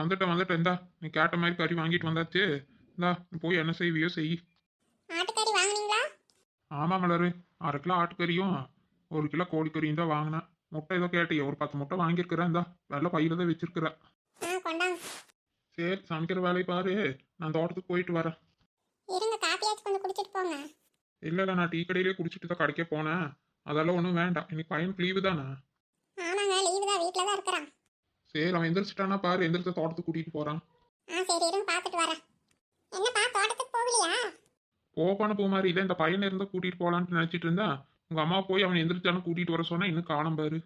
வந்துட்டேன் இந்தா. நீ கேட்ட மாதிரி கறி வாங்கிட்டு வந்தாச்சு. இந்தா போய் என்ன செய்வியோ செய். ஆட்டுக்கறி வாங்குனீங்களா? ஆமா மலரு, 1/2 கிலோ ஆட்டுக்கறியும் 1 கிலோ கோழிக்கறியும் தான் வாங்கினேன். முட்டை ஏதோ கேட்டியே, ஒரு 10 முட்டை வாங்கியிருக்கிறேன். இந்தா வெள்ளை பையில தான் வச்சிருக்கிறேன். கொண்டாங்க. சரி, சமைக்கிற வேலையை பாரு, நான் தோட்டத்துக்கு போயிட்டு வரேன். இருங்க, காப்பியாச்சும் கொஞ்சம் குடிச்சிட்டு போங்க. இல்லை நான் டீ கடையிலே குடிச்சிட்டு தான் கடைக்கே போனேன். அதெல்லாம் ஒன்றும் வேண்டாம், இன்னைக்கு பையனுக்கு லீவு தானே. ஆமாங்க, லீவு தான், வீட்டில் தான் இருக்கிறான். சரி, அவன் எந்திரிச்சிட்டானா பாரு, எந்திரிச்ச தோட்டத்துக்கு கூட்டிட்டு போறான். சரி, இருங்க பார்த்துட்டு வரேன். என்னப்பா தோட்டத்துக்கு போகலையா? போப்பான பூ மாதிரி இல்லை, இந்த பையனை இருந்தா கூட்டிட்டு போலான்னு நினைச்சிட்டு இருந்தேன். உங்க அம்மா போய் அவன் எந்திரிச்சானு கூட்டிட்டு வர சொன்னா இன்னும் காணோம் பாரு.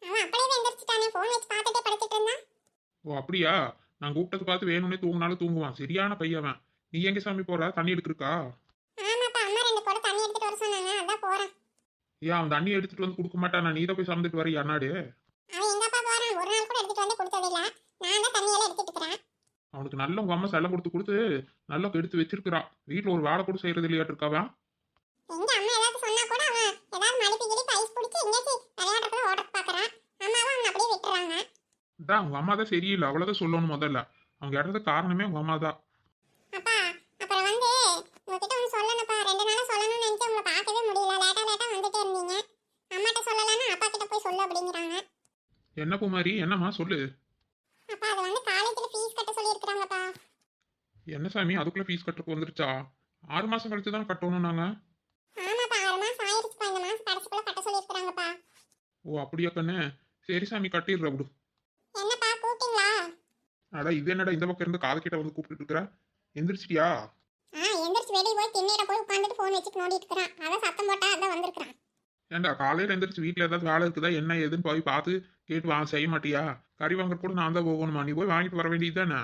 அவன் அப்படியே எந்திரிச்சிட்டானே, ஃபோன் வச்சு பார்த்துட்டே படுத்துட்டு இருந்தான். ஓ அப்படியா? நான் கூப்பிட்டது பார்த்து வேணும்னே தூங்கினாலும் தூங்குவான். சரியான பையவன். நீ எங்க சாமி போற? தண்ணி எடுத்துருக்கா? ஆமாப்பா, அம்மா 2 குடம் தண்ணி எடுத்துட்டு வர சொன்னாங்க, அதான் போறேன். ஏன் அவன் தண்ணி எடுத்துட்டு வந்து கொடுக்க மாட்டான்? நீ தான் போய் சமைச்சிட்டு வர அண்ணாடு. அவன் எங்கப்பா போறான்? ஒரு நாள் கூட எடுத்துட்டு வந்து கொடுத்ததில்ல. நான் தான் தண்ணியெல்லாம் எடுத்துட்டு இருக்கிறேன். அவனுக்கு நல்ல உங்க அம்மா செல்லம் கொடுத்து நல்லா எடுத்து வச்சிருக்கிறான். வீட்டுல ஒரு வேலை கூட செய்யறது இல்லையாட்டு இருக்காவன். எங்க அம்மா ஏதாவது சொன்னா கூட அவன் ஏதாவது மடிப்பு கிடி ஐஸ் பிடிச்சி எங்கேயாச்சும் விளையாடுறதுல ஓடத்து பாக்குறான். அம்மாவும் அவன் அப்படியே விட்டுறாங்க. இதான் உங்க அம்மா தான் சரியில்லை, அவ்வளவுதான் சொல்லணும். முதல்ல அவங்க இடறது காரணமே உங்க அம்மா தான். அப்பா, அப்புறம் வந்து உங்ககிட்ட ஒன்று சொல்லணும்ப்பா. 2 நாளா சொல்லணும்னு நினைச்சு உங்களை பார்க்கவே முடியல. லேட்டா வந்துட்டே இருந்தீங்க. அம்மாட்ட சொல்லலாம்னு அப்பா கிட்ட போய் சொல்லு அப்படிங்கிறாங்க. என்ன பூமாரி, என்னம்மா சொல்லு. அப்பா, அது வந்து காலேஜ்ல ஃபீஸ் கட்ட சொல்லி இருக்கிறாங்கப்பா. என்ன சாமி, அதுக்குள்ள ஃபீஸ் கட்டுறதுக்கு வந்துருச்சா? 6 மாசம் கழிச்சு தான் கட்டணும் நாங்க. ஆமாப்பா, 6 மாசம் ஆயிடுச்சுப்பா. இந்த மாசம் கடைசிக்குள்ள கட்ட சொல்லி இருக்கிறாங்கப்பா. ஓ அப்படியா கண்ணு? சரி சாமி, கட்டிடுற விடு. என்னப்பா கூப்பிட்டீங்களா? அடா இது என்னடா இந்த பக்கம் இருந்து காது கிட்ட வந்து கூப்பிட்டு இருக்கிற? எந்திரிச்சிட்டியா? எந்திரிச்சு வெளியே போய் திண்ணையில போய் உட்காந்துட்டு ஃபோன் வச்சுட்டு நோண்டிட்டு இருக்கிறான். அதான் சத்தம் போட்டா அதான் வந்திருக்கிறான். ஏண்டா காலையில எந்திரிச்சு வீட்டுல ஏதாவது வேலை இருக்குதா என்ன ஏதுன்னு போய் பார்த்து கேட்டு செய்ய மாட்டியா? கறி வாங்க கூட நான் தான் போகணுமா? நீ போய் வாங்கிட்டு வர வேண்டியது தானே.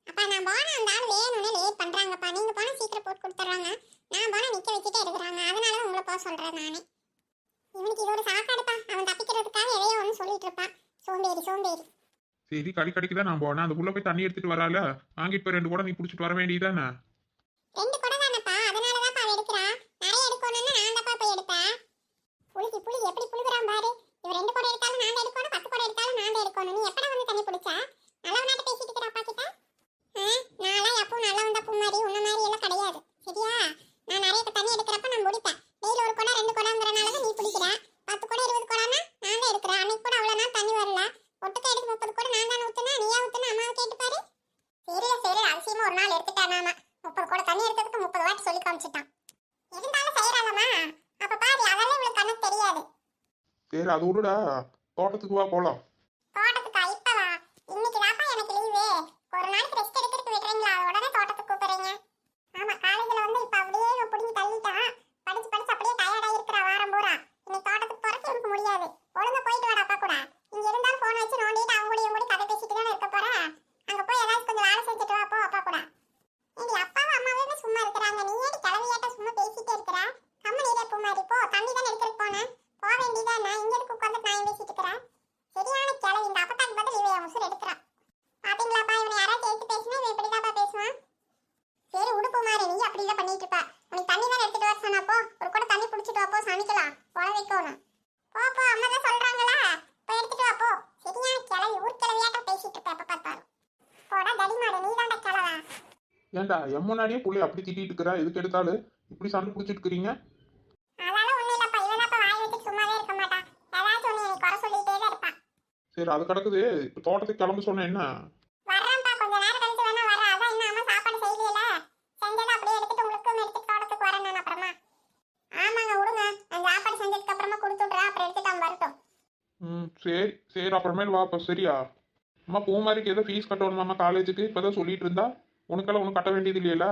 அப்பா, நான் போனா அந்த ஆள் வேணும்னு லேட் பண்றாங்கப்பா. நீங்க போனா சீக்கிரம் போட்டு கொடுத்துறாங்க. நான் போனா நிக்க வச்சுட்டே இருக்கிறாங்க. அதனால உங்களை போக சொல்றேன் நானே. இவனுக்கு இது ஒரு சாக்காடுப்பா. அவன் தப்பிக்கிறதுக்காக எதையோ ஒன்று சொல்லிட்டு இருப்பான். சோம்பேறி. சரி, கறி கடைக்கு தான் நான் போனேன். அந்த புள்ள போய் தண்ணி எடுத்துட்டு வரால, வாங்கிட்டு போய் 2 கூட நீ புடிச்சிட்டு வர வேண்டியதானே. 2 குடம் தானப்பா, அதனாலதான்ப்பா அவன் எடுக்கிறான். நிறைய எடுக்கணும்னா நான் தான்ப்பா போய் எடுப்பேன். புளி எப்படி புளிக்குறான் பாரு. இவன் 2 குடம் எடுத்தாலும் நான் தான் எடுக்கணும், 10 குடம் எடுத்தாலும் நான் தான் எடுக்கணும். நீ எப்படா வந்து தண்ணி பிடிச்சா? நல்லவனாட்ட பேசிட்டு இருக்கிற அப்பா கிட்ட. நான்லாம் எப்பவும் நல்லவன் தான் பூமாரி, உன்ன மாதிரி எல்லாம் கிடையாது. சரியா? நான் நிறைய தண்ணி எடுக்கிறப்ப நான் முடிப்பேன். டெய்லி 1 குடம் 2 குடம்ங்கறனால தான் நீ பிடிக்கிற. 10 குடம் 20 குடம்னா நான் தான் எடுக்கிறேன். அன்னைக்கு கூட அவ்வளோ நாள் தண்ணி வரல. ஒட்டுக்க எடுத்து 30 குடம் நான் தான் ஊத்துனா, நீயா ஊத்துனா அம்மாவை கேட்டு பாரு. சரி, அவசியமா ஒரு நாள் எடுத்துட்டானாமா. 30 குடம் தண்ணி எடுத்ததுக்கு 30 வாட்டி சொல்லி காமிச்சிட்டான். இருந்தாலும் செய்யறாங்கம்மா. அப்ப பாரு, அதெல்லாம் இவளுக்கு கண்ணு தெரியாது. சரி அது விடுடா, தோட்டத்துக்கு வா போலாம். தோட்டத்துக்கா? இப்ப வா. இன்னைக்கு தான்ப்பா எனக்கு லீவு. ஒரு நாளைக்கு ரெஸ்ட் எடுக்கிறதுக்கு விடுறீங்களா? உடனே தோட்டத்துக்கு கூப்பிடுறீங்க. ஆமா, காலேஜ்ல வந்து இப்ப அப்படியே இவன் புடிங்கி தள்ளிட்டான். படிச்சு அப்படியே டயர்டா இருக்கிற வாரம் பூரா. இன்னைக்கு தோட்டத்துக்கு போறதுக்கு எனக்கு முடியாது. ஒழுங்கா போயிட்டு வாடா அப்பா கூட. இங்க இருந்தாலும் போன் வச்சு நோண்டிட்டு அவங்க கூட கதை பேசிட்டு தானே இருக்க போற. அங்க போய் ஏதாவது கொஞ்சம் வேலை செஞ்சுட்டு வா போ அப்பா கூட. எங்க அப்பாவும் அம்மாவே சும்மா இருக்கிறாங்க. நீ ஏடி கிளவியாட்ட சும்மா பேசிட்டே இருக்கிற? கம்மன் இரு பூமாரி, போ. தண்ணி தானே எடுக்கிறதுக்கு போனேன். போக வேண்டியதானே? இங்க எதுக்கு உட்காந்து நான் பேசிட்டு இருக்கிறேன்? சரியான கிளவி. இந்த அப்பத்தாக்கு பதில் இவன் உசுர் எடுக்கிறான். பாத்தீங்களாப்பா, இவனை யாராவது எடுத்து பேசினா இவன் இப்படிதாப்பா பேசுவான். சரி உடுப்பு மாறி, நீ அப்படிதான் பண்ணிட்டு இருப்ப. உனக்கு தண்ணி தான் எடுத்துட்டு வர சொன்னா போ. ஒரு கூட தண்ணி பிடிச்சிட்டு வா போ, சமைக்கலாம். போல வைக்கணும். போ அம்மா தான் சொல்றாங்களா, போய் எடுத்துட்டு வா போ. சரியான கிளவி, ஊர் கிளவியாட்ட பேசிட்டு இருப்ப எப்ப பார்த்தாலும். போடா தடிமாடு, நீ தான்டா கிளவா. ஏண்டா என் முன்னாடியே புள்ளைய அப்படி திட்டிட்டு இருக்கிறா? எதுக்கு எடுத்தாலும் இப்படி சண்டை பிடிச்சிட்டு இருக்கிறீங்க? அதெல்லாம் ஒண்ணும் இல்லப்பா. இவனாப்பா வாய் வச்சு சும்மாவே இருக்க மாட்டான். ஏதாச்சும் ஒண்ணு குறை சொல்லிட்டே தான் இருப்பான். சரி அது கிடக்குது, இப்போ தோட்டத்துக்கு கிளம்ப சொன்ன என்ன? வர்றான்ப்பா, கொஞ்ச நேரம் கழிச்சு வேணா வரேன். அதான் இன்னும் அம்மா சாப்பாடு செய்யல. செஞ்சதை அப்படியே எடுத்துட்டு உங்களுக்கு எடுத்துட்டு தோட்டத்துக்கு வரேன் நான் அப்புறமா. ஆமாங்க, விடுங்க. அந்த சாப்பாடு செஞ்சதுக்கு அப்புறமா கொடுத்து விட்றேன். அப்புறம் எடுத்துட்டு அவன் வரட்டும். சரி அப்புறமேல் வா அப்போ. சரியா? அம்மா பூமாரிக்கு ஏதோ ஃபீஸ் கட்டணுமாம்மா காலேஜுக்கு, இப்போதான் சொல்லிட்டு இருந்தா. உனக்கெல்லாம் ஒன்றும் கட்ட வேண்டியது இல்லையில?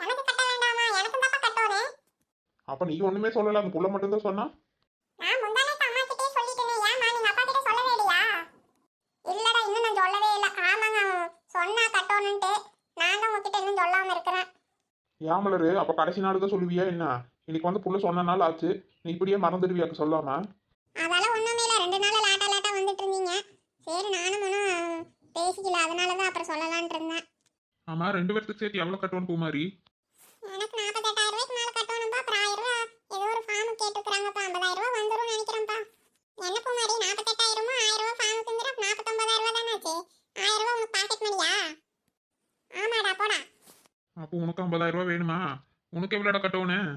எனக்கு கட்ட வேண்டாமா? எனக்கு தான்ப்பா கட்டணும். அப்போ நீ ஒன்றுமே சொல்லலை, அந்த புள்ள மட்டும்தான் சொன்னா. நான் முந்தானே அம்மா கிட்டே சொல்லிட்டேனே. ஏமா நீங்க அப்பா கிட்ட சொல்லவே இல்லையா? இல்லடா, இன்னும் நான் சொல்லவே இல்லை. ஆமாங்க, சொன்னா கட்டணும்ட்டு. நான் தான் உங்ககிட்ட இன்னும் சொல்லாம இருக்கிறேன். ஏமலரு, அப்போ கடைசி நாள் தான் சொல்லுவியா என்ன? இன்னைக்கு வந்து புள்ள சொன்ன நாள் ஆச்சு, நீ இப்படியே மறந்துடுவியாக்கு சொல்லாம? அதெல்லாம் ஒண்ணுமே இல்லை. 2 நாள் லேட்டா வந்துட்டு இருந்தீங்க. சரி, நானும் ஒன்றும் பேசிக்கல. அதனாலதான் அப்புறம் சொல்லலான் இருந்தேன். ஆமா, 2 பேர்த்துக்கு சேர்த்து எவ்வளோ கட்டணும் பூமாரி? எனக்கு 48,000 ரூபாய்க்கு மேல கட்டணும்பா. அப்புறம் 1000 ரூபா ஏதோ ஒரு ஃபார்ம் கேட்டுக்கிறாங்கப்பா. 50,000 ரூபா வந்துடும் நினைக்கிறேன்ப்பா. என்ன பூமாரி, 48,000 1000 ரூபா ஃபார்முக்குங்கிற 49,000 ரூபா தானே ஆச்சு. 1000 ரூபா அப்போ உனக்கு 50,000 ரூபாய் வேணுமா? உனக்கு எவ்வளோடா கட்டணும்?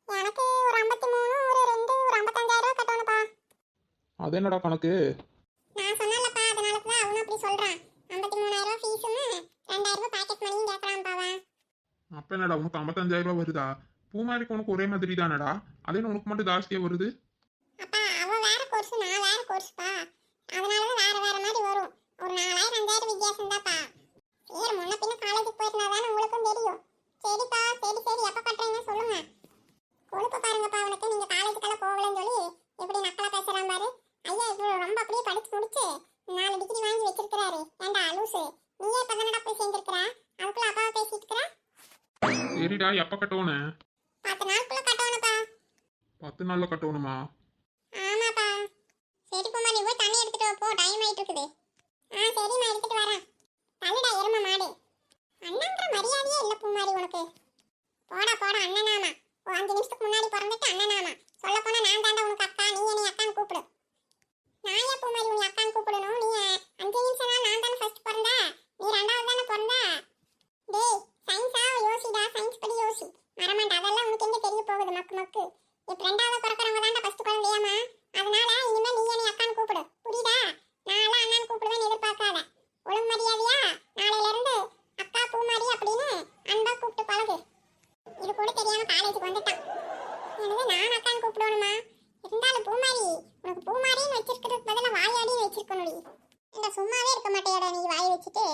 எனக்கு ஒரு 53 ஒரு 2 ஒரு 55,000 கட்டணும்ப்பா. அது என்னடா கணக்கு? நான் சொன்னேன்லப்பா, அதனால தான் அவனும் அப்படி சொல்றான். 53,000 ஃபீஸும் 2,000 பாக்கெட் மணியும் கேட்கறான்ப்பா அவன். அப்ப என்னடா உனக்கு 55,000 ரூபாய் வருதா? பூமாரிக்கு உனக்கு ஒரே மாதிரி தானடா, அதே என்ன உனக்கு மட்டும் ஜாஸ்தியா வருது? அப்பா அவன் வேற கோர்ஸ் நான் வேற கோர்ஸ்ப்பா, அதனால தான் வேற வேற மாதிரி வரும். ஒரு 4,000 5,000 வித்தியாசம் தான்ப்பா. சரி முன்ன பின்ன காலேஜுக்கு போயிருந்தா தானே உங்களுக்கும் தெரியும். சரிப்பா சரி சரி எப்போ கட்டுறீங்கன்னு சொல்லுங்க. கொழுப்ப பாருங்கப்பா அவனுக்கு, நீங்க காலேஜுக்கெல்லாம் போகலன்னு சொல்லி எப்படி நக்கலா பேசுறான் பாரு. ஐயா இப்போ ரொம்ப அப்படியே படிச்சு முடிச்சு 4 டிகிரி வாங்கி வச்சிருக்கிறாரு. ஏண்டா லூசு, நீயே இப்போ தானடா போய் சேர்ந்துருக்கிற, அதுக்குள்ள அப்பாவை பேசிட்டு இருக்கிற. சரிடா, எப்ப கட்டணும்? 10 நாளுக்குள்ள கட்டணும்ப்பா. 10 நாள்ல கட்டணுமா? ஆமாப்பா. சரி பூமாரி போய் தண்ணி எடுத்துட்டு வா போ, டைம் ஆயிட்டு இருக்குது. சரி நான் எடுத்துட்டு வரேன். தள்ளுடா எரும மாடு. அண்ணன்ற மரியாதையே இல்ல பூமாரி உனக்கு. போடா போடா அண்ணனாமா. ஒரு 5 நிமிஷத்துக்கு முன்னாடி பிறந்துட்டு அண்ணனாமா. சொல்ல போனா நான் தாண்டா உனக்கு அக்கா, நீ என்னை அக்கான்னு கூப்பிடு. நான் ஏன் பூமாரி உன்னை அக்கான்னு கூப்பிடணும்? நீ 5 நிமிஷம் தான் நான் தானே ஃபர்ஸ்ட் பிறந்த, நீ ரெண்டாவது தானே பிறந்த. டேய் சயின்ஸா யோசிடா, சயின்ஸ் படி யோசி. மரமாண்டா அதெல்லாம் உனக்கு எங்க தெரிய போகுது மக்கு மக்கு. இப்ப ரெண்டாவது பிறக்கிறவங்க தாண்டா ஃபர்ஸ்ட் குழந்தையாமா. அதனால இனிமே நீ என்னை அக்கான்னு கூப்பிடு, புரியுதா? நான் எல்லாம் அண்ணான்னு கூப்பிடுவேன்னு எதிர்பார்க்காத. ஒழுங்கு மரியாதையா நாளையில இருந்து அக்கா பூமாரி அப்படின்னு அன்பா கூப்பிட்டு பழகு. இது கூட தெரியாம காலேஜுக்கு வந்துட்டான். எனவே நான் அக்கான்னு கூப்பிடணுமா? இருந்தாலும் பூமாரி உனக்கு பூமாரின்னு வச்சிருக்கிறதுக்கு பதிலா வாயாடின்னு வச்சிருக்கணும்டி. இந்த சும்மாவே இருக்க மாட்டேடா நீ வாய் வச்சுட்டு.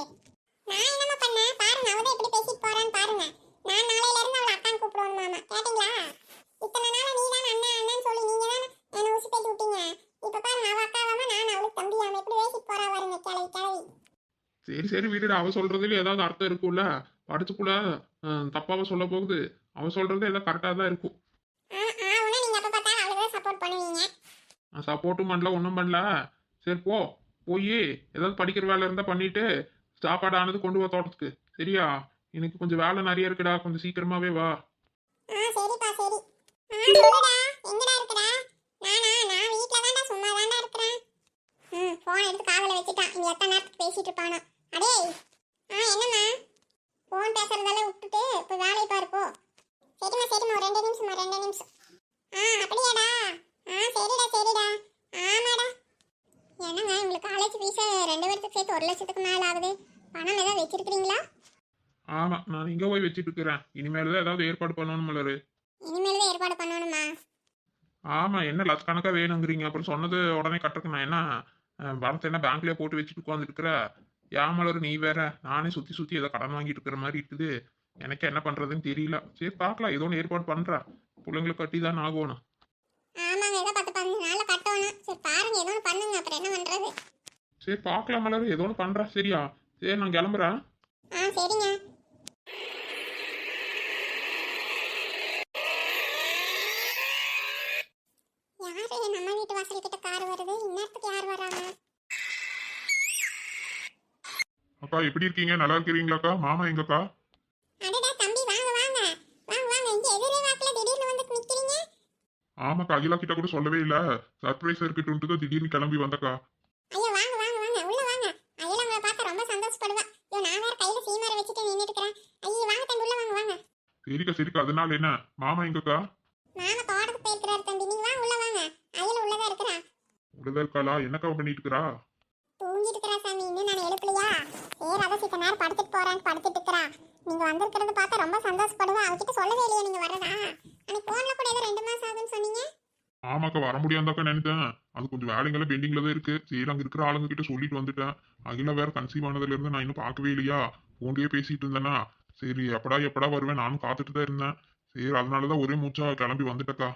நான் என்னமா பண்ணேன் பாருங்க, அவதான் எப்படி பேசிட்டு போறான்னு பாருங்க. நான் நாளையில இருந்து அவளை அக்கான்னு கூப்பிடணுமாமா, கேட்டீங்களா? இத்தனை நாளா நீ தானே அண்ணா அண்ணன்னு சொல்லி நீங்க தானே என்ன ஊசி பேசி விட்டீங்க. இப்ப பாருங்க அவ அக்காவாம நான் அவளுக்கு தம்பியாம எப்படி பேசிட்டு போறா பாருங்க கிளவி கிளவி. சரி சரி வீடுடா, அவ சொல்றதுல ஏதாவது அர்த்தம் இருக்கும்ல. படிச்சுக்குள்ள தப்பாவ சொல்ல போகுது. அவ சொல்றது ஏதாவது கரெக்டா தான் இருக்கும். உடனே நீங்க அப்ப பார்த்தா அவளுக்கு தான் சப்போர்ட் பண்ணுவீங்க. சப்போர்ட்டும் பண்ணல, ஒன்றும் பண்ணல. சரி போ, போய் ஏதாவது படிக்கிற வேலை இருந்தா பண்ணிட்டு சாப்பாடு ஆனது கொண்டு வா தோட்டத்துக்கு. சரியா? எனக்கு கொஞ்சம் வேலை நிறைய இருக்குடா, கொஞ்சம் சீக்கிரமாவே வா. சரிப்பா சரி. சொல்லுடா எங்கடா இருக்கடா? நான் வீட்ல தான்டா சும்மா தான்டா இருக்கறேன். போன் எடுத்து காதுல வச்சுட்டான். இங்க எத்தனை நேரத்துக்கு பேசிட்டு இருப்பானோ. அடே என்னம்மா போன் பேசுறதெல்லாம் விட்டுட்டு இப்போ வேலையை பாரு போ. சரிம்மா சரிம்மா ஒரு 2 நிமிஷம் 2 நிமிஷம். அப்படியாடா? சரிடா சரிடா. ஆமாடா. என்னங்க உங்களுக்கு காலேஜ் ஃபீஸ் 2 பேருக்கு சேர்த்து 1 லட்சத்துக்கு மேல ஆகுது. பணம் ஏதாவது வச்சிருக்கீங்களா? ஆமா, நான் இங்க போய் வச்சிட்டு இருக்கிறேன். இனிமேல் தான் ஏதாவது ஏற்பாடு பண்ணணும் மலரு. இனிமேல் தான் ஏற்பாடு பண்ணணுமா? ஆமா, என்ன லட்சக்கணக்கா வேணுங்கிறீங்க? அப்புறம் சொன்னது உடனே கட்டுறக்கு நான் என்ன பணத்தை என்ன பேங்க்லயே போட்டு வச்சுட்டு உட்காந்துட்டு இருக்கிற? ஏன் மலரு நீ வேற? நானே சுத்தி சுத்தி ஏதோ கடன் வாங்கிட்டு இருக்கிற மாதிரி இருக்குது. எனக்கு என்ன பண்றதுன்னு தெரியல. சரி பார்க்கலாம், ஏதோ ஒன்று ஏற்பாடு பண்றேன். பிள்ளைங்களை கட்டி தான் ஆகணும். ஆமாங்க ஏதோ 10-15 நாள்ல கட்டணும். சரி பாருங்க ஏதோ ஒன்று பண்ணுங்க, அப்புறம் என்ன பண்றது? சரி பார்க்கலாம் மலரு, ஏதோ ஒன்று பண்றேன். சரியா? சரி நான் கிளம்புறேன். சரிங்க. யாரு நம்ம வீட்டு வாசல் கிட்ட கார் வருது? இந்நேரத்துக்கு யார் வராங்க? அக்கா எப்படி இருக்கீங்க? நல்லா இருக்கிறீங்களாக்கா? மாமா எங்கக்கா? அடடா தம்பி வாங்க வாங்க வாங்க வாங்க. இங்க எதிரே வாக்குல திடீர்னு வந்து நிக்கிறீங்க. ஆமாக்கா, அகிலா கிட்ட கூட சொல்லவே இல்ல. சர்ப்ரைஸ் இருக்கட்டும் தான் திடீர்னு கிளம்பி வந்தக்கா. ஐயா வாங்க வாங்க வாங்க உள்ள வாங்க. ஐயா உங்களை பார்த்தா ரொம்ப சந்தோஷப்படுவா. ஐயோ நான் வேற கையில சீமார வச்சுட்டு நின்னுட்டு இருக்கேன். ஐயா வாங்க தம்பி உள்ள வாங்க வாங்க. சரிக்கா சரிக்கா, அதனால என்ன? மாமா எங்கக்கா? மாமா தோட்டத்துக்கு போயிருக்கிறாரு தம்பி. நீங்க வாங்க உள்ள வாங்க. ஐயா உள்ளதா இருக்கிறா. உள்ளதா இருக்காளா? என்னக்கா பண்ணிட்டு இருக்கா? தூங்கிட்டு இருக்கிறா சாமி. இன்னும் நான் எழுப்பலையா? சரி அதான் சித்த நேரம் படுத்துட்டு போறான்னு படுத்துட்டு இருக்கிறா. நீங்க வந்திருக்கிறது பார்த்தா ரொம்ப சந்தோஷப்படுவா. அவகிட்ட சொல்லவே இல்லையா நீங்க வரதா? அன்னைக்கு போன்ல கூட ஏதோ 2 மாசம் ஆகுதுன்னு சொன்னீங்க. ஆமாக்கா, வர முடியாதாக்கா நினைத்தேன். அது கொஞ்சம் வேலைங்கெல்லாம் பெண்டிங்ல தான் இருக்கு. சரி அங்க இருக்கிற ஆளுங்க கிட்ட சொல்லிட்டு வந்துட்டேன். அகிலா வேற கன்சீவ் ஆனதுல இருந்து நான் இன்னும் பார்க்கவே இல்லையா. போன்லயே பேசிட்டு இருந்தேனா. சரி எப்படா எப்படா வருவேன் நானும் காத்துட்டு தான் இருந்தேன். சரி அதனாலதான் ஒரே மூச்சா கிளம்பி வந்துட்டக்கா.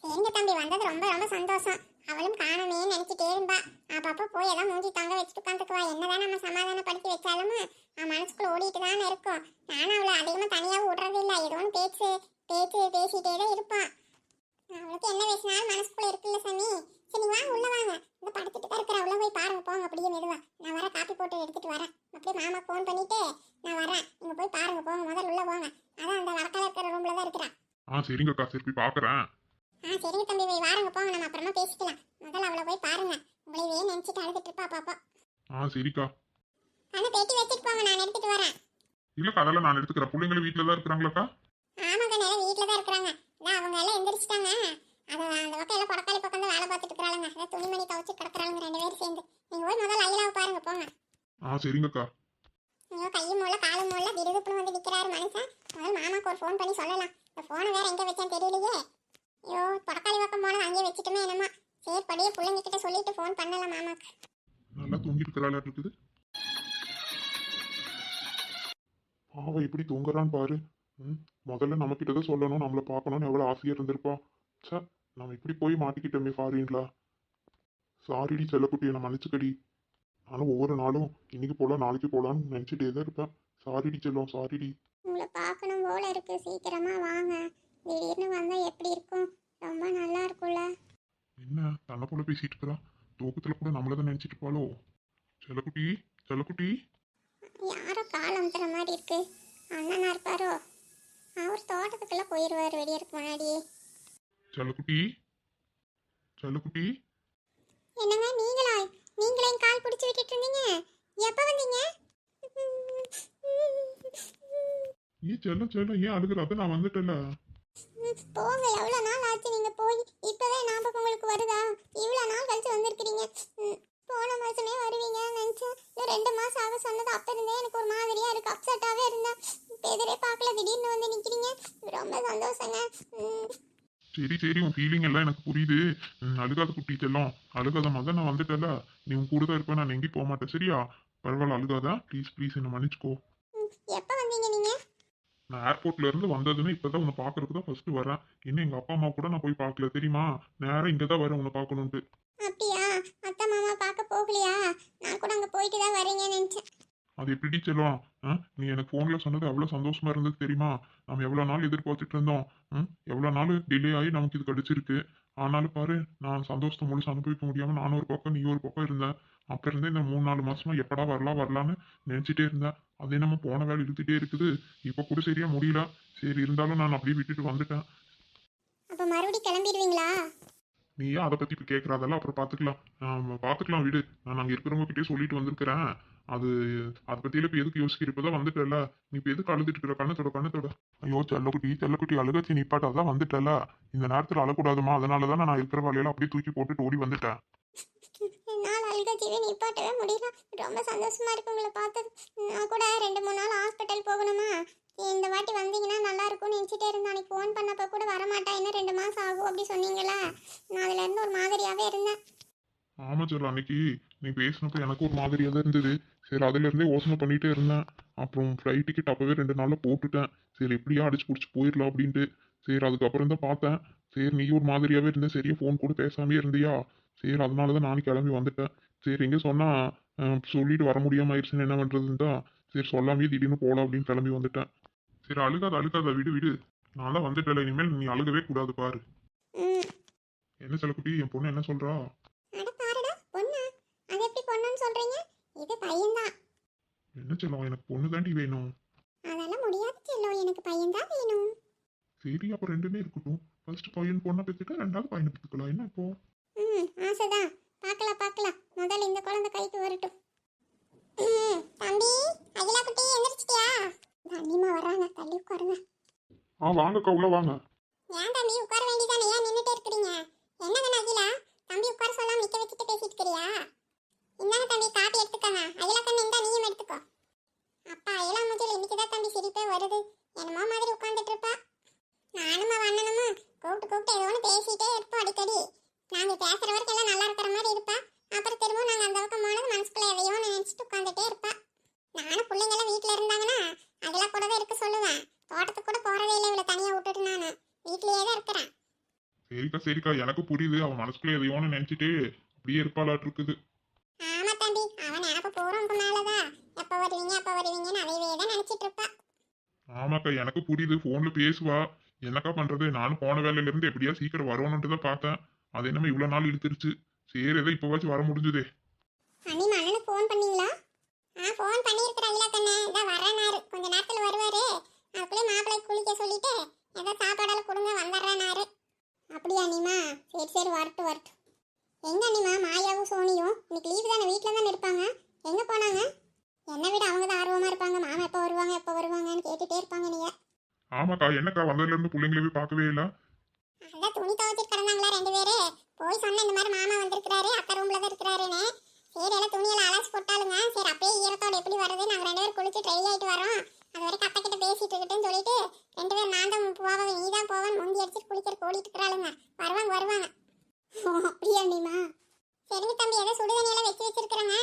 சரிங்க தம்பி வந்தது ரொம்ப ரொம்ப சந்தோஷம். அவளும் காணுமே நினைச்சிட்டே இருந்தா. அப்பப்ப போய் ஏதாவது மூஞ்சி தங்க வச்சுட்டு உட்காந்துக்குவா. என்னதான் நம்ம சமாதானப்படுத்தி வச்சாலும் மனசுக்குள்ள ஓடிட்டு தானே இருக்கும். நானும் அவளை அதிகமா தனியாவும் விடுறது இல்லை. ஏதோ ஒன்று பேச்சு பேச்சு பேசிட்டே தான் இருப்பான். அவளுக்கு என்ன பேசினாலும் மனசுக்குள்ள இருக்குல்ல சாமி. சரி வாங்க உள்ள வாங்க. இந்த படுத்துட்டு தான் இருக்கிற. உள்ள போய் பாருங்க போங்க அப்படியே மெதுவா. நான் வர காப்பி போட்டு எடுத்துட்டு வரேன். அப்படியே மாமா ஃபோன் பண்ணிட்டு நான் வரேன். நீங்க போய் பாருங்க போங்க, முதல்ல உள்ள போங்க. அதான் அந்த வடக்கால இருக்கிற ரூம்ல தான் இருக்கிறா. சரிங்கக்கா, சரி போய் பாக்குறேன். சரிங்க தம்பி போய் வாருங்க போங்க, நம்ம அப்புறமா பேசிக்கலாம். முதல்ல அவளை போய் பாருங்க. உங்களையே நினைச்சிட்டு அழுதுட்டு இருப்பா பாப்பா. சரிக்கா. அந்த பேட்டி வச்சுட்டு போங்க, நான் எடுத்துட்டு வரேன். இல்லக்கா அதெல்லாம் நான் எடுத்துக்கிறேன். பிள்ளைங்களும் வீட்டுல தான் இருக்கிறாங்களாக்கா? ஆமாக்கா நேரம் வீட்டில் தான் இருக்கிறாங்க. அதான் அவங்க எல்லாம் எந்திரிச்சிட்டாங்க. அது அந்த பக்கம் எல்லாம் கொடக்காளி பக்கம் தான் வேலை பார்த்துட்டு இருக்கிறாளுங்க. அதான் துணிமணி துவச்சி கிடக்குறாளுங்க 2 பேரும் சேர்ந்து. நீங்க போய் முதல்ல ஐயாவை பாருங்க போங்க. சரிங்கக்கா. ஐயோ கையும் மூல காலும் மூல திடுதுப்புன்னு வந்து நிற்கிறாரு மனுஷன். முதல்ல மாமாக்கு ஒரு ஃபோன் பண்ணி சொல்லலாம். இந்த ஃபோனை வேற எங்கே வச்சேன்னு தெரியலையே. ஐயோ கொடக்காளி பக்கம் போனது அங்கேயே வச்சுட்டுமே என்னமா. சரி படியே பிள்ளைங்க கிட்ட சொல்லிட்டு ஃபோன் பண்ணலாம் மாமாக்கு. நல்லா தூங்கிட்டு இருக்கிறாளா இருக்குது. அவ எப்படி தூங்குறான்னு பாரு. முதல்ல நம்ம கிட்ட தான் சொல்லணும், நம்மளை பார்க்கணும்னு எவ்வளவு ஆசையா இருந்திருப்பா. சே, நம்ம இப்படி போய் மாட்டிக்கிட்டோமே ஃபாரின்ல. சாரிடி செல்லக்குட்டி, என்னை மன்னிச்சுக்கடி. நானும் ஒவ்வொரு நாளும் இன்னைக்கு போலாம் நாளைக்கு போலான்னு நினைச்சிட்டே தான் இருப்பேன். சாரிடி செல்லம், சாரிடி. உங்களை பார்க்கணும் போல இருக்கு. சீக்கிரமா வாங்க. திடீர்னு வந்தா எப்படி இருக்கும்? ரொம்ப நல்லா இருக்கும்ல. என்ன தன்னை போல பேசிட்டு இருக்கிறா? தூக்கத்துல கூட நம்மள தான் நினைச்சிட்டு இருப்பாளோ? செல்லக்குட்டி, செல்லக்குட்டி. யாரோ கால் அமுத்துற மாதிரி இருக்கு. அண்ணனா இருப்பாரோ? அவர் தோட்டத்துக்குள்ள போயிடுவார் வெடியறதுக்கு முன்னாடியே. செல்லக்குட்டி, செல்லக்குட்டி. என்னங்க நீங்களா? நீங்களே என் கால் பிடிச்சி விட்டுட்டு இருந்தீங்க. எப்ப வந்தீங்க? ஏன் செல்லம் செல்லம் ஏன் அழுகுறாத? நான் வந்துட்டேன்ல. போங்க, எவ்வளோ நாள் ஆச்சு நீங்க போய். இப்பவே ஞாபகம் உங்களுக்கு வருதா? இவ்வளோ நாள் கழிச்சு வந்திருக்கிறீங்க. போன மாசமே வருவீங்கன்னு நினைச்சேன். இன்னும் 2 மாசம் ஆக சொன்னது அப்ப இருந்தே எனக்கு ஒரு மாதிரியா இருக்கு. அப்செட்டாவே இருந்தேன். இப்ப எதிரே பார்க்கல, திடீர்னு வந்து நிக்கிறீங்க. ரொம்ப சந்தோஷங்க. சரி சரி, உன் ஃபீலிங் எல்லாம் எனக்கு புரியுது. அழுகாத குட்டி செல்லம், அழுகாத மகன். நான் வந்துட்டேன்ல, நீ உன் கூட தான் இருப்பேன். நான் எங்கேயும் போக மாட்டேன் சரியா? பரவாயில்ல, அழுகாதா ப்ளீஸ் ப்ளீஸ், என்னை மன்னிச்சுக்கோ. எப்ப வந்தீங்க நீங்க? நான் ஏர்போர்ட்ல இருந்து வந்ததுன்னு இப்பதான் உன்னை பாக்குறதுக்கு தான் ஃபர்ஸ்ட் வரேன். இன்னும் எங்க அப்பா அம்மா கூட நான் போய் பார்க்கல தெரியுமா? நேரம் இங்க தான் வரேன் உன்னை பார்க்கணுன்ட்டு. அப்படியா? அத்தை மாமா பார்க்க போகலையா? நான் கூட அங்க போயிட்டு தான் வரீங்கன்னு நினைச்சேன். அது எப்படி செல்லம்? நீ எனக்கு ஃபோன்ல சொன்னது எவ்வளவு சந்தோஷமா இருந்தது தெரியுமா? நம்ம எவ்வளவு நாள் எதிர்பார்த்துட்டு இருந்தோம். எவ்வளவு நாள் டிலே ஆகி நமக்கு இது கிடைச்சிருக்கு. ஆனாலும் பாரு, நான் சந்தோஷத்தை முழுசு அனுபவிக்க முடியாம நானும் ஒரு பக்கம் நீ ஒரு பக்கம் இருந்தேன். அப்ப இருந்தே இந்த 3-4 மாசமா எப்படா வரலாம் வரலான்னு நினைச்சிட்டே இருந்தேன். அதே நம்ம போன வேலை இழுத்துட்டே இருக்குது. இப்ப கூட சரியா முடியல. சரி இருந்தாலும் நான் அப்படியே விட்டுட்டு வந்துட்டேன். அப்ப மறுபடியும் கிளம்பிடுவீங்களா? நீ ஏன் அதை பத்தி இப்ப கேட்கறதெல்லாம் அப்புறம் பாத்துக்கலாம். பாத்துக்கலாம் விடு. நான் அங்க இருக்கிறவங்க கிட்டே சொல்லிட்டு வந்திருக்கிறேன். அது அதை பத்தியில இப்ப எதுக்கு யோசிக்கிற? இப்பதான் வந்துட்டல. நீ இப்ப எதுக்கு அழுதுட்டு இருக்கிற? கண்ணத்தோட கண்ணத்தோட. ஐயோ செல்லக்குட்டி செல்லக்குட்டி, அழுகச்சி நிப்பாட்டாதான் வந்துட்டல. இந்த நேரத்துல அழக்கூடாதுமா. அதனாலதான் நான் இருக்கிற வேலையெல்லாம் அப்படியே தூக்கி போட்டுட்டு ஓடி வந்துட்டேன். என்னால் அழுகச்சிவே நிப்பாட்டவே முடியல. ரொம்ப சந்தோஷமா இருக்கு உங்களை பார்த்தது. நான் கூட 2-3 நாள் ஹாஸ்பிட்டல் போகணுமா. இந்த வாட்டி வந்தீங்கன்னா நல்லா இருக்கும்னு நினச்சிட்டே இருந்தேன். அன்னைக்கு ஃபோன் பண்ணப்போ கூட வரமாட்டா, இன்னும் 2 மாசம் ஆகும் அப்படி சொன்னீங்களா. நான் அதுல இருந்து ஒரு மாதிரியாவே இருந்தேன். ஆமா செல்லம், அன்னைக்கு நீ பேசினப்ப எனக்கு ஒரு மாதிரியா தான் இருந்தது. சரி, அதுல இருந்தே யோசனை பண்ணிட்டே இருந்தேன். அப்புறம் ஃப்ளைட் டிக்கெட் அப்பவே 2 நாள்ல போட்டுட்டேன். சரி எப்படியா அடிச்சு பிடிச்சி போயிடலாம் அப்படின்ட்டு. சரி அதுக்கப்புறம் தான் பார்த்தேன். சரி நீ ஒரு மாதிரியாவே இருந்த, சரியா ஃபோன் கூட பேசாமே இருந்தியா. சரி அதனாலதான் நானும் கிளம்பி வந்துட்டேன். சரி எங்க சொன்னா சொல்லிட்டு வர முடியாம ஆயிடுச்சுன்னு என்ன பண்றதுன்னு தான் சரி சொல்லாமே திடீர்னு போலாம் அப்படின்னு கிளம்பி வந்துட்டேன். சரி அழுகாத அழுகாத, விடு விடு. நான் தான் வந்துட்டல, இனிமேல் நீ அழுகவே கூடாது பாரு. ம். என்ன செல்லக்குட்டி, என் பொண்ணு என்ன சொல்றா? அட பாருடா பொண்ணு. அது எப்படி பொண்ணுன்னு சொல்றீங்க? இது பையன்தான். என்ன செல்லம், எனக்கு பொண்ணு தாண்டி வேணும். அதெல்லாம் முடியாது செல்லம், எனக்கு பையன்தான் வேணும். சரி அப்ப ரெண்டுமே இருக்கட்டும். ஃபர்ஸ்ட் பையன் பொண்ணை பெற்றுட்டு 2வது பையனை பெற்றுக்கலாம். என்ன இப்போ? ஆசைதான். பார்க்கலாம் பார்க்கலாம். முதல்ல இந்த குழந்தை கைக்கு வரட்டும். தம்பி அகிலா குட்டி எந்திரிச்சிட்டியா? தண்ணிமா வராங்க, தள்ளி உட்காருங்க. வாங்கக்கா உள்ள வாங்க. ஏன் தம்பி உட்கார வேண்டியதானே, ஏன் நின்னுட்டே இருக்கிறீங்க? என்னங்க அகிலா, தம்பி உட்கார சொல்லாம நிக்க வச்சுட்டு பேசிட்டு இருக்கிறியா? இந்தாங்க தம்பி காப்பி எடுத்துக்கங்க. அகிலா கண்ணு இந்தா நீயும் எடுத்துக்கோ. அப்பா அகிலா மூஞ்சில இன்னைக்குதான் தம்பி சிரிப்பே வருது. என்னமோ மாதிரி உட்கார்ந்துட்டு இருப்பா. நானும் அண்ணனுமா கூப்பிட்டு ஏதோ ஒன்று பேசிட்டே இருப்போம் அடிக்கடி. நாங்க பேசுற வரைக்கும் எல்லாம் நல்லா இருக்கிற மாதிரி இருப்பா. அப்புறம் திரும்ப நாங்க அந்த பக்கம் போனது மனசுக்குள்ள எதையோ நினைச்சிட்டு உட்காந்துட்டே இருப்பா. நானும் பிள்ளைங்க எல்லாம் வீட்டுல இருந்தாங்கன்னா அதெல்லாம் கூடவே இருக்க சொல்லுவேன். தோட்டத்துக்கு கூட போறதே இல்லை, இவளை தனியா விட்டுட்டு நானு வீட்லயே தான் இருக்கிறேன். சரிக்கா சரிக்கா, எனக்கு புரியுது. அவன் மனசுக்குள்ள எதையோன்னு நினைச்சிட்டு அப்படியே இருப்பாளாட்டு இருக்குது. ஆமா தம்பி, அவன் நினப்பு போறோம்க்கு மேலதான் எப்ப வருவீங்கன்னு அதையவே தான் நினைச்சிட்டு இருப்பா. ஆமாக்கா எனக்கு புரியுது. போன்ல பேசுவா. என்னக்கா பண்றது? நானும் போன வேலையில இருந்து எப்படியா சீக்கிரம் வரணும்னு தான் பார்த்தேன். அது என்னமோ இவ்வளவு நாள் இழுத்துருச்சு. சரி ஏதோ இப்பவாச்சும் வர முடிஞ்சுதே. அண்ணி அண்ணனுக்கு ஃபோன் பண்ணீங்களா? ஃபோன் பண்ணியிருக்கிற அகிலா கண்ணே, இதான் வரேனாரு. கொஞ்ச நேரத்துல வருவாரு. அதுக்குள்ளே மாப்பிள்ளை குளிக்க சொல்லிட்டு ஏதோ சாப்பாடெல்லாம் கொடுங்க வந்துடுறேனாரு. அப்படியா அண்ணிமா? சரி சரி வரட்டும் வரட்டும். எங்க அண்ணிமா மாயாவும் சோனியும் இன்னைக்கு லீவு தானே, வீட்டில் தானே இருப்பாங்க. எங்க போனாங்க? என்னை விட அவங்க தான் ஆர்வமா இருப்பாங்க. மாமா எப்போ வருவாங்க ஆமாக்கா என்னக்கா வந்ததுல இருந்து பிள்ளைங்களே போய் பார்க்கவே இல்ல. அதான் துணி துவைச்சிட்டு கிடந்தாங்களா ரெண்டு பேரு. போய் சொன்னேன் இந்த மாதிரி மாமா வந்திருக்கிறாரு, அக்கா ரூம்ல தான் இருக்கிறாருன்னு. சரி எல்லாம் துணியெல்லாம் அலசி போட்டாலுங்க. சரி அப்பயே ஈரத்தோட எப்படி வருது, நாங்க ரெண்டு பேரும் குளிச்சு ட்ரை ஆயிட்டு வரோம். அது வரைக்கும் அத்தை கிட்ட பேசிட்டு இருக்கட்டும்னு சொல்லிட்டு ரெண்டு பேரும் நான் தான் போவேன் நீ தான் போவேன் முந்தி அடிச்சுட்டு குளிக்கிற ஓடிட்டு இருக்கிறாளுங்க. வருவாங்க. அப்படியா நீமா? சரிங்க தம்பி, ஏதோ சுடுதண்ணியெல்லாம் வச்சு வச்சிருக்கிறேங்க.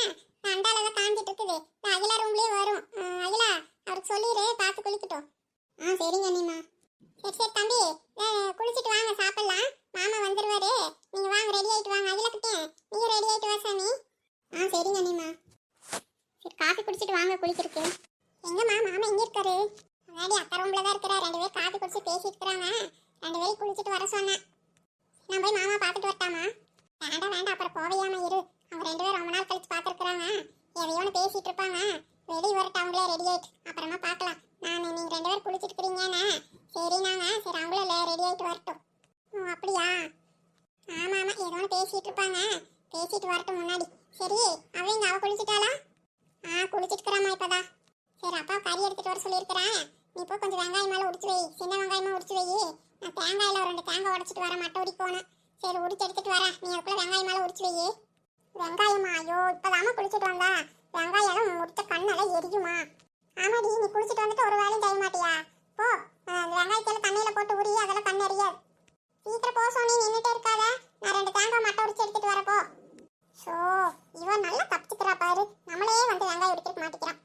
அண்டால தான் காஞ்சிட்டு இருக்குது. அகிலா ரூம்லயே வரும். அகிலா அவருக்கு சொல்லிடு பார்த்து குளிக்கட்டும். சரிங்க நீமா. சரி தம்பி, குளிச்சுட்டு வாங்க சாப்பிடலாம். மாமா வந்துருவாரு. நீங்க வாங்க ரெடி ஆயிட்டு வாங்க. அகிலா கிட்டே நீங்க ரெடி ஆயிட்டு வா சாமி. சரிங்க நீமா. சரி காஃபி குடிச்சிட்டு வாங்க குளிக்கிறதுக்கு. எங்கம்மா மாமா எங்க இருக்காரு? அதாடி அக்கா ரூம்ல தான் இருக்கிறார். ரெண்டு பேரும் காஃபி குடிச்சு பேசிட்டு இருக்காங்க. ரெண்டு பேரும் குளிச்சுட்டு வர சொன்னேன். நான் போய் மாமா பார்த்துட்டு வரட்டாமா? வேண்டாம் அப்புறம் போவையாம இரு. அவங்க ரெண்டு பேரும் ரொம்ப நாள் கழிச்சு பார்த்துருக்குறாங்க. எதையோன்னு பேசிட்டு இருப்பாங்க. வெளியே வரட்டும் அவங்களே ரெடி ஆயிட்டு அப்புறமா பார்க்கலாம். நீங்க ரெண்டு பேரும் குளிச்சுட்டு இருக்கிறீங்கன்னு சரி அவங்களே ரெடி ஆயிட்டு வரட்டும். அப்படியா? ஆமா ஏதோன்னு பேசிட்டு இருப்பாங்க. பேசிட்டு வரட்டும் முன்னாடி. சரி அவ குளிச்சுட்டாளா? குளிச்சுட்டு இருக்கிறாமா இப்பதான். சரி அப்பா கறி எடுத்துட்டு வர சொல்லியிருக்கிறேன். நீ போய் கொஞ்சம் வெங்காயம் மேலே உடிச்சு வை. சின்ன வெங்காயமா உடிச்சு வை. நான் தேங்காயில் ஒரு 2 தேங்காய் உடச்சிட்டு வரேன். மட்டை உடிக்கணும். சரி உடிச்சு எடுத்துட்டு வரேன். நீ அதுக்குள்ள வெங்காயம் மேலே உடிச்சு வை. வெங்காயமா? ஐயோ இப்பதாம குளிச்சுட்டு வந்தா. வெங்காயம் முடிச்ச கண்ணெல்லாம் எரியுமா? ஆமாடி நீ குளிச்சுட்டு வந்துட்டு ஒரு வேலையும் செய்ய மாட்டியா? போ வெங்காயத்தெல்லாம் தண்ணியில போட்டு உரி, அதெல்லாம் கண் எரியாது. சீக்கிரம் போ சோனி, நின்றுட்டே இருக்காத. நான் 2 தேங்காய் மட்டை உடிச்சு எடுத்துட்டு வரப்போ. ஸோ இவன் நல்லா தப்பிச்சுக்கிறா பாரு. நம்மளே வந்து வெங்காயம் உடிக்க மாட்டேங்கிறான்.